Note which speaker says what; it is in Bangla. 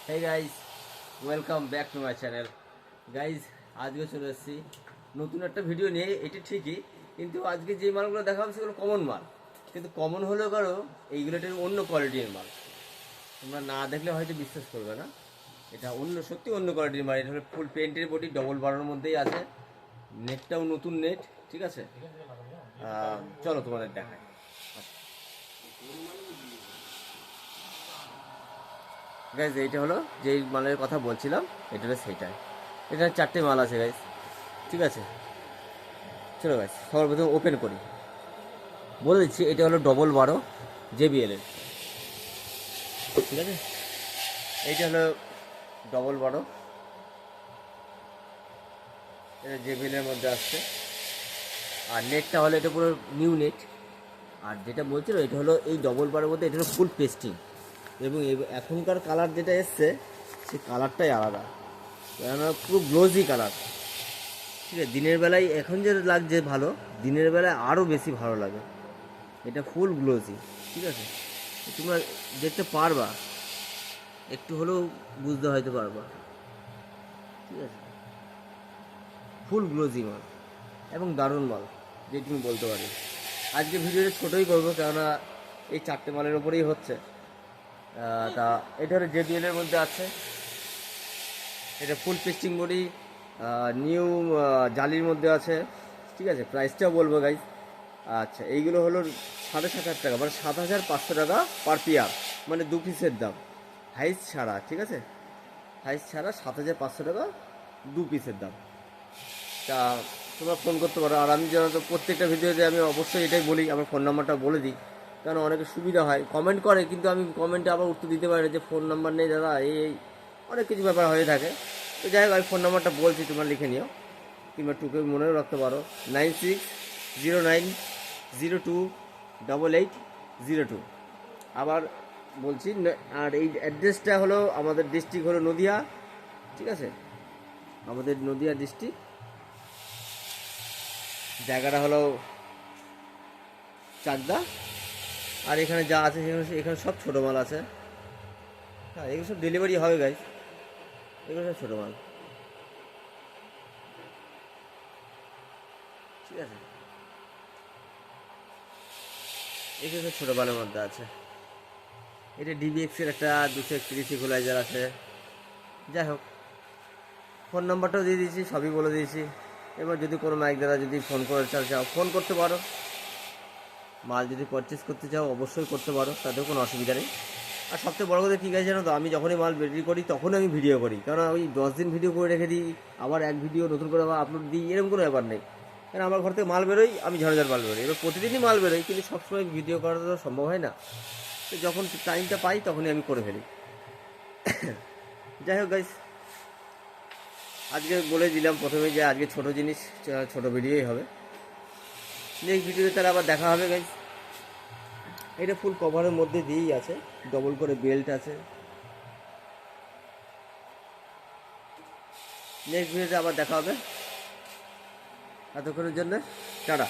Speaker 1: Hey guys, welcome back to my channel. Guys, আজকে চলে এসেছি নতুন একটা ভিডিও নিয়ে। এটি ঠিকই, কিন্তু আজকে যে মালগুলো দেখাবো সেগুলো কমন মাল, কিন্তু কমন হলেও কারো এইগুলো একটা অন্য কোয়ালিটির মাল। তোমরা না দেখলে হয়তো বিশ্বাস করবে না, এটা সত্যি অন্য কোয়ালিটির মাল। এটা হলো ফুল পেন্টের বডি, ডবল বারের মধ্যেই আছে, নেটটাও নতুন নেট। ঠিক আছে, চলো তোমাদের দেখাই। গাইজ এইটা হলো যেই মালের কথা বলছিলাম, এটা হলো সেইটাই। এখানে 4টে মাল আছে গাইজ। ঠিক আছে, চলো গাইজ সবার প্রথমে ওপেন করি। বলে দিচ্ছি এটা হলো ডবল 12 JBL এর। ঠিক আছে, এইটা হলো ডবল 12, এটা JBL এর মধ্যে আসছে। আর নেটটা হলো এটা পুরো নিউ নেট। আর যেটা বলছিল এটা হলো এই ডবল 12 মধ্যে এটা হলো ফুল পেস্টিং, এবং এখনকার কালার যেটা এসছে সেই কালারটাই আলাদা, কেননা পুরো গ্লোজি কালার। ঠিক আছে, দিনের বেলায় এখন যে লাগছে ভালো, দিনের বেলায় আরও বেশি ভালো লাগে। এটা ফুল গ্লোজি। ঠিক আছে, তোমরা দেখতে পারবা, একটু হলেও বুঝতে হয়তো পারবা। ঠিক আছে, ফুল গ্লোজি মাল এবং দারুণ মাল, যে তুমি বলতে পারি। আজকে ভিডিওটা ছোটোই করবো, কেননা এই 4টে মালের ওপরেই হচ্ছে। তা এটা হলো JBL এর মধ্যে আছে। এটা ফুল পেস্টিং বডি, নিউ জালির মধ্যে আছে। ঠিক আছে, প্রাইসটাও বলবো গাইজ। আচ্ছা, এইগুলো হলো 7,500 টাকা, মানে 7,500 টাকা পার পেয়ার, মানে 2 পিসের দাম, হাইস ছাড়া। ঠিক আছে, হাইস ছাড়া 7,500 টাকা 2 পিসের দাম। তা তোমরা ফোন করতে পারো। আর আমি যেন তো প্রত্যেকটা ভিডিওতে আমি অবশ্যই এটাই বলি, আমার ফোন নাম্বারটা বলে দিই, কারণ অনেকে সুবিধা হয়। কমেন্ট করে, কিন্তু আমি কমেন্টে আবার উত্তর দিতে পারি না, যে ফোন নাম্বার নেই দাদা, এই অনেক কিছু ব্যাপার হয়ে থাকে। তো যাই হোক, আমি ফোন নাম্বারটা বলছি, তোমরা লিখে নিও, কিংবা টুকে মনেও রাখতে পারো। 9609028802। আবার বলছি, আর এই অ্যাড্রেসটা হলো, আমাদের ডিস্ট্রিক্ট হলো নদিয়া। ঠিক আছে, আমাদের নদিয়া ডিস্ট্রিক্ট, জায়গাটা হলো চাকদা। আর এখানে যা আছে এখানে সব ছোটো মাল আছে। হ্যাঁ, এগুলো সব ডেলিভারি হবে গাইজ, এগুলো সব ছোটো মাল। ঠিক আছে, এগুলো সব ছোটো মালের মধ্যে আছে। এটা DBX-এর একটা 231 ইকুয়ালাইজার আছে। যাই হোক, ফোন নাম্বারটাও দিয়ে দিয়েছি, সবই বলে দিয়েছি। এবার যদি কোনো মাইক দ্বারা যদি ফোন করে চাও, ফোন করতে পারো। মাল যদি পারচেস করতে চাও অবশ্যই করতে পারো, তাতেও কোনো অসুবিধা নেই। আর সবচেয়ে বড় কথা কী গাছ জানো তো, আমি যখনই মাল রেডি করি তখনই আমি ভিডিও করি, কারণ ওই 10 দিন ভিডিও করে রেখে দিই, আবার এক ভিডিও নতুন করে আবার আপলোড দিই, এরকম কোনো ব্যাপার নেই। কারণ আমার ঘর থেকে মাল বেরোই, আমি ঝড় মাল বেরোই, এবার প্রতিদিনই মাল বেরোই, কিন্তু সবসময় ভিডিও করা তো সম্ভব হয় না। তো যখন টাইমটা পাই তখনই আমি করে ফেলি। যাই হোক গাইস, আজকে বলে দিলাম প্রথমে যে আজকে ছোটো জিনিস, ছোটো ভিডিওই হবে। নেক্সট ভিডিওতে তাহলে আবার দেখা হবে গাইস। এটা ফুল কভারের মধ্যে দিয়েই আছে, ডবল করে বেল্ট আছে। নেক্সট ভিডিওতে আবার দেখা হবে। এতক্ষণের জন্য টাটা।